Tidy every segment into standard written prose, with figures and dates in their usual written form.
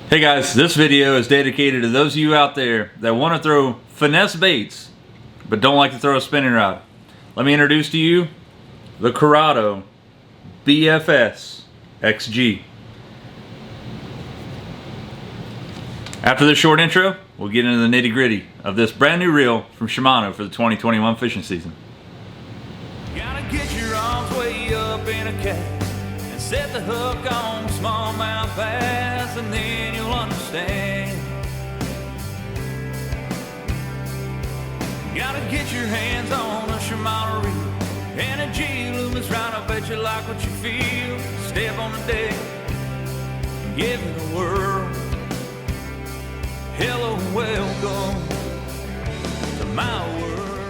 Hey guys, this video is dedicated to those of you out there that want to throw finesse baits but don't like to throw a spinning rod. Let me introduce to you the Curado BFS XG. After this short intro, we'll get into the nitty-gritty of this brand new reel from Shimano for the 2021 fishing season. Gotta get your arms way up in a cat and set the hook on smallmouth bass, and then you'll understand. Gotta get your hands on a Shimano reel and a G-loom is right. I bet you like what you feel. Step on the deck, give it a whirl. Hello, welcome to my world.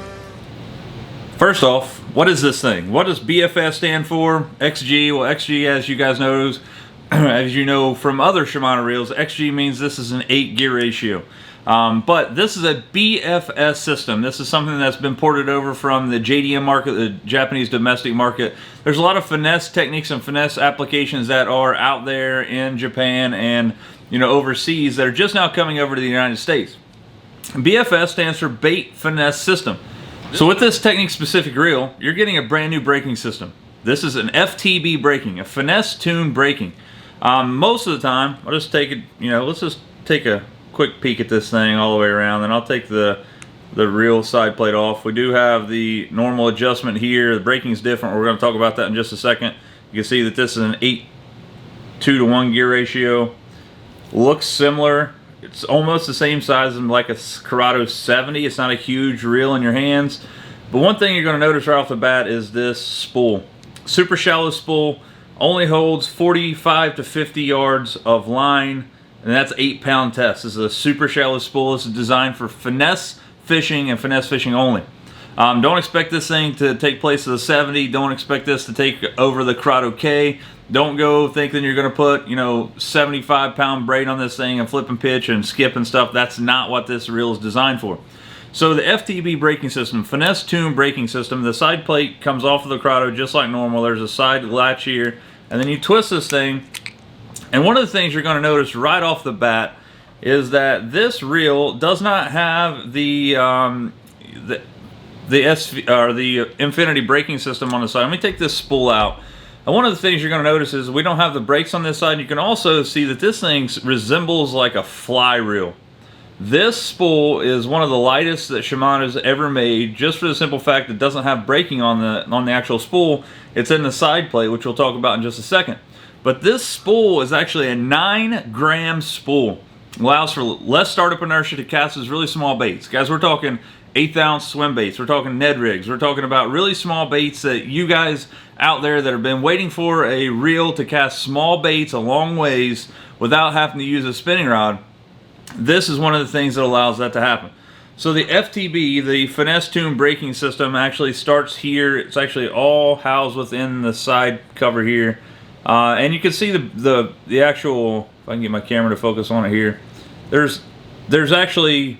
First off, what is this thing? What does BFS stand for? XG, well XG, as you guys know, as you know from other Shimano reels, XG means this is an 8 gear ratio. But this is a BFS system. This is something that's been ported over from the JDM market, the Japanese domestic market. There's a lot of finesse techniques and finesse applications that are out there in Japan and overseas that are just now coming over to the United States. BFS stands for Bait Finesse System. So with this technique specific reel, you're getting a brand new braking system. This is an FTB braking, a finesse tuned braking. Most of the time, I'll just take it, let's just take a quick peek at this thing all the way around, and I'll take the reel side plate off. We do have the normal adjustment here. The braking is different. We're going to talk about that in just a second. You can see that this is an 8:2:1 gear ratio. Looks similar. It's almost the same size as like a Curado 70. It's not a huge reel in your hands. But one thing you're going to notice right off the bat is this spool. Super shallow spool. Only holds 45 to 50 yards of line. And that's 8-pound test. This is a super shallow spool. This is designed for finesse fishing and finesse fishing only. Don't expect this thing to take place of the 70. Don't expect this to take over the Curado K. Don't go thinking you're going to put 75-pound braid on this thing and flip and pitch and skip and stuff. That's not what this reel is designed for. So the FTB braking system, finesse tuned braking system, the side plate comes off of the Curado just like normal. There's a side latch here, and then you twist this thing. And one of the things you're going to notice right off the bat is that this reel does not have the infinity braking system on the side. Let me take this spool out. And one of the things you're going to notice is we don't have the brakes on this side. You can also see that this thing resembles like a fly reel. This spool is one of the lightest that Shimano's ever made, just for the simple fact it doesn't have braking on the actual spool. It's in the side plate, which we'll talk about in just a second. But this spool is actually a 9-gram spool. Allows for less startup inertia to cast these really small baits. Guys, we're talking 1/8-ounce swim baits. We're talking Ned rigs. We're talking about really small baits that you guys out there that have been waiting for a reel to cast small baits a long ways without having to use a spinning rod. This is one of the things that allows that to happen. So the FTB, the finesse tuned braking system, actually starts here. It's actually all housed within the side cover here. And you can see the actual, if I can get my camera to focus on it here, there's actually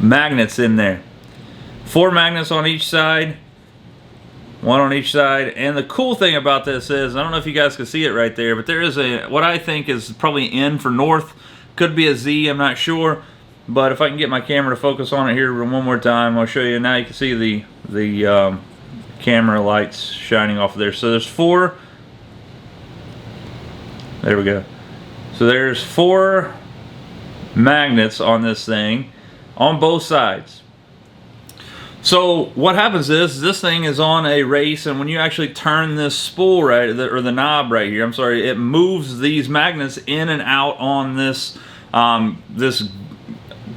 magnets in there. 4 magnets on each side, 1 on each side. And the cool thing about this is, I don't know if you guys can see it right there, but there is what I think is probably N for north, could be a Z, I'm not sure. But if I can get my camera to focus on it here one more time, I'll show you. Now you can see the camera lights shining off of there. So there's 4, there we go. So there's 4 magnets on this thing on both sides. So what happens is this thing is on a race, and when you actually turn this spool right, or the knob right here, I'm sorry, it moves these magnets in and out on this this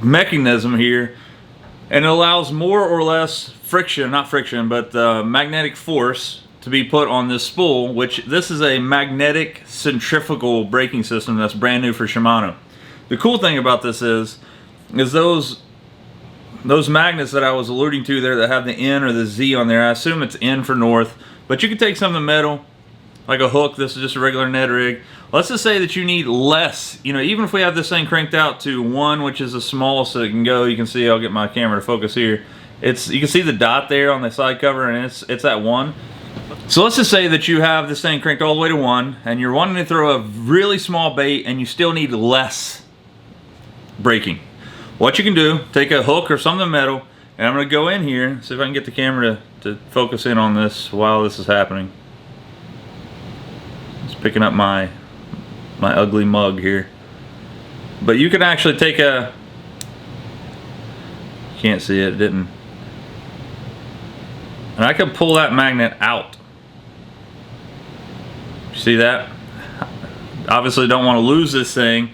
mechanism here, and it allows more or less friction, not friction, but magnetic force to be put on this spool, which this is a magnetic centrifugal braking system that's brand new for Shimano. The cool thing about this is those magnets that I was alluding to there that have the N or the Z on there, I assume it's N for north, but you can take something metal, like a hook. This is just a regular Ned rig. Let's just say that you need less, even if we have this thing cranked out to 1, which is the smallest that it can go. You can see, I'll get my camera to focus here. You can see the dot there on the side cover, and it's at 1. So let's just say that you have this thing cranked all the way to 1 and you're wanting to throw a really small bait and you still need less braking. What you can do, take a hook or something metal, and I'm going to go in here, see if I can get the camera to focus in on this while this is happening. It's picking up my ugly mug here. But you can actually take a, can't see it, didn't. And I can pull that magnet out. See that? Obviously don't want to lose this thing,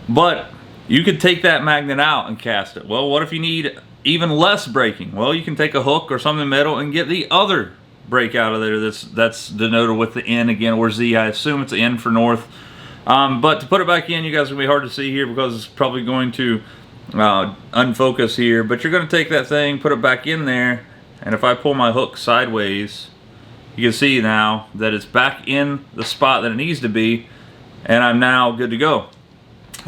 but you could take that magnet out and cast it. Well, what if you need even less braking? Well, you can take a hook or something metal and get the other brake out of there that's denoted with the N again, or Z. I assume it's N for north. But to put it back in, you guys are going to be hard to see here because it's probably going to unfocus here. But you're going to take that thing, put it back in there, and if I pull my hook sideways, you can see now that it's back in the spot that it needs to be, and I'm now good to go.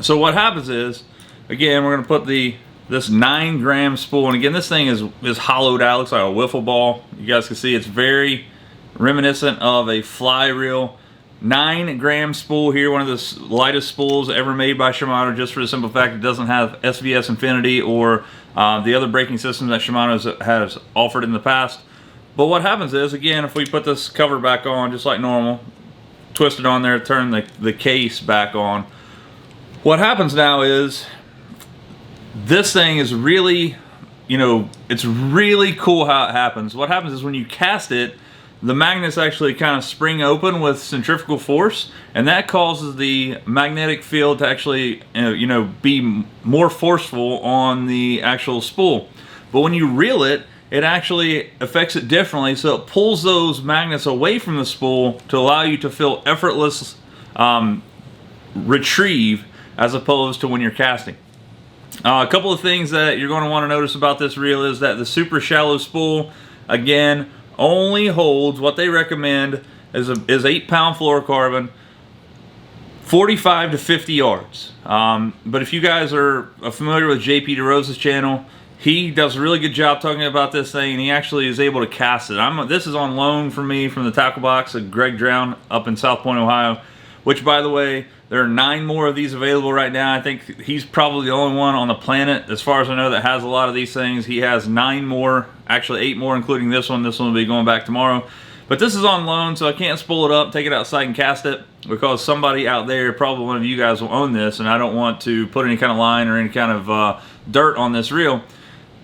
So what happens is, again, we're going to put this 9-gram spool, and again, this thing is hollowed out, looks like a wiffle ball. You guys can see it's very reminiscent of a fly reel. 9-gram spool here, one of the lightest spools ever made by Shimano, just for the simple fact it doesn't have SVS Infinity or the other braking systems that Shimano has offered in the past. But what happens is, again, if we put this cover back on just like normal, twist it on there, turn the case back on, what happens now is this thing is really, you know, it's really cool how it happens. What happens is when you cast it, the magnets actually kind of spring open with centrifugal force, and that causes the magnetic field to actually, you know, be more forceful on the actual spool. But when you reel it, it actually affects it differently, so it pulls those magnets away from the spool to allow you to feel effortless retrieve as opposed to when you're casting. A couple of things that you're going to want to notice about this reel is that the super shallow spool, again, only holds what they recommend is 8-pound fluorocarbon, 45 to 50 yards. But if you guys are familiar with JP DeRosa's channel, he does a really good job talking about this thing, and he actually is able to cast it. This is on loan from me from the tackle box of Greg Drown up in South Point, Ohio, which, by the way, there are 9 more of these available right now. I think he's probably the only one on the planet, as far as I know, that has a lot of these things. He has 9 more, actually 8 more, including this one. This one will be going back tomorrow. But this is on loan, so I can't spool it up, take it outside and cast it, because somebody out there, probably one of you guys, will own this, and I don't want to put any kind of line or any kind of dirt on this reel.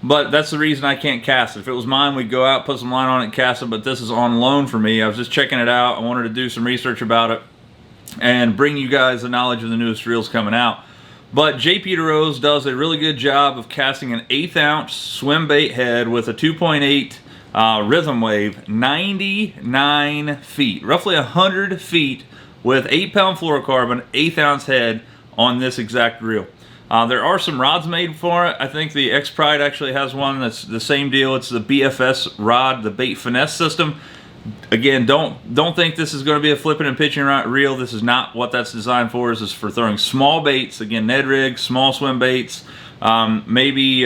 But that's the reason I can't cast it. If it was mine, we'd go out, put some line on it, and cast it, but this is on loan for me. I was just checking it out. I wanted to do some research about it and bring you guys the knowledge of the newest reels coming out. But JP DeRose does a really good job of casting an 1/8 ounce swim bait head with a 2.8 rhythm wave, 99 feet, roughly 100 feet, with 8-pound fluorocarbon, 1/8 ounce head on this exact reel. There are some rods made for it. I think the X Pride actually has one that's the same deal. It's the BFS rod, the bait finesse system. Again, don't think this is going to be a flipping and pitching reel. This is not what that's designed for. This is for throwing small baits. Again, Ned rigs, small swim baits, maybe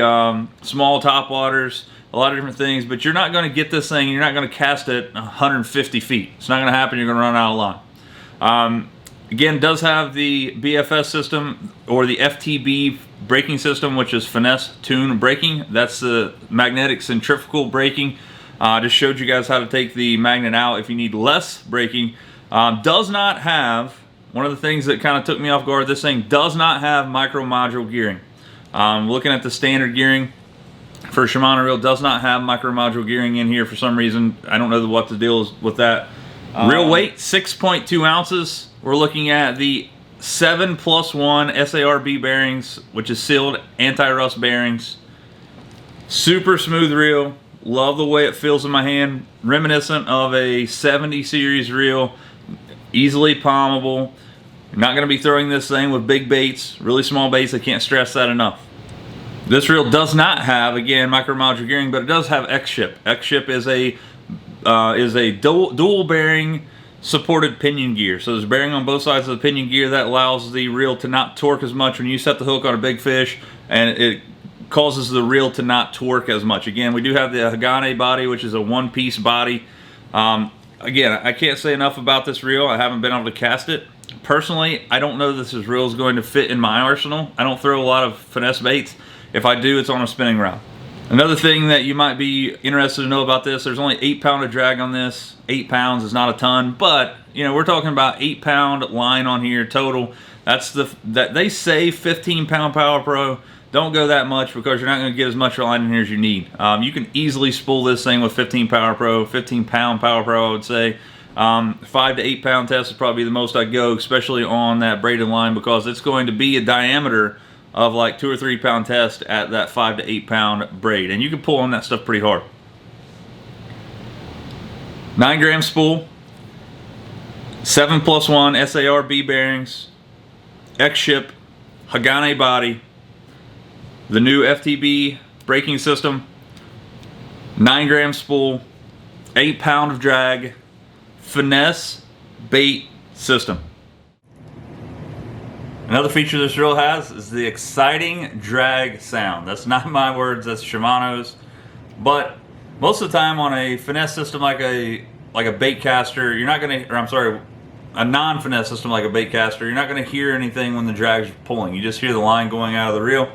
small top waters, a lot of different things. But you're not going to get this thing, you're not going to cast it 150 feet. It's not going to happen. You're going to run out of line. Again, it does have the BFS system, or the FTB braking system, which is finesse tune braking. That's the magnetic centrifugal braking. Just showed you guys how to take the magnet out if you need less braking. Does not have, one of the things that kind of took me off guard, this thing does not have micro module gearing. Looking at the standard gearing for Shimano reel, does not have micro module gearing in here for some reason. I don't know what the deal is with that. Real weight, 6.2 ounces. We're looking at the 7+1 SARB bearings, which is sealed anti-rust bearings. Super smooth reel. Love the way it feels in my hand. Reminiscent of a 70 series reel. Easily palmable. You're not going to be throwing this thing with big baits, really small baits. I can't stress that enough. This reel does not have, again, micro module gearing, but it does have X-Ship. X-Ship is a dual bearing supported pinion gear. So there's bearing on both sides of the pinion gear that allows the reel to not torque as much when you set the hook on a big fish, and it causes the reel to not torque as much. Again, we do have the Hagane body, which is a one-piece body. Again, I can't say enough about this reel. I haven't been able to cast it. Personally, I don't know this reel is going to fit in my arsenal. I don't throw a lot of finesse baits. If I do, it's on a spinning rod. Another thing that you might be interested to know about this, there's only 8 pound of drag on this. 8 pounds is not a ton, but you know, we're talking about 8 pound line on here total. That's that they say 15 pound Power Pro. Don't go that much because you're not going to get as much line in here as you need. You can easily spool this thing with 15 Power Pro, 15 pound Power Pro, I would say. 5 to 8 pound test is probably the most I'd go, especially on that braided line, because it's going to be a diameter of like 2 or 3 pound test at that 5 to 8 pound braid, and you can pull on that stuff pretty hard. 9 gram spool, 7+1 SAR B bearings, X-ship, Hagane body, the new FTB braking system, 9 gram spool, 8 pound of drag, Finesse bait system. Another feature this reel has is the exciting drag sound. That's not my words, that's Shimano's. But most of the time on a finesse system like a bait caster, you're not gonna, or I'm sorry, a non-finesse system like a bait caster, you're not gonna hear anything when the drag's pulling. You just hear the line going out of the reel.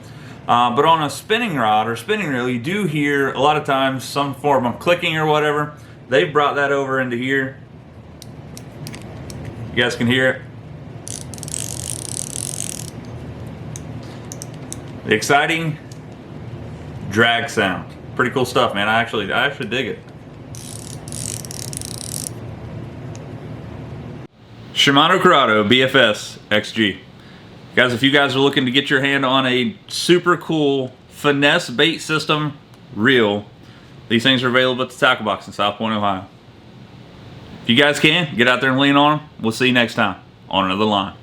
But on a spinning rod or spinning reel, you do hear a lot of times some form of clicking or whatever. They've brought that over into here. You guys can hear it. The exciting drag sound. Pretty cool stuff, man. I actually dig it. Shimano Curado BFS XG. Guys, if you guys are looking to get your hand on a super cool finesse bait system reel, these things are available at the tackle box in South Point, Ohio. If you guys can, get out there and lean on them. We'll see you next time on another line.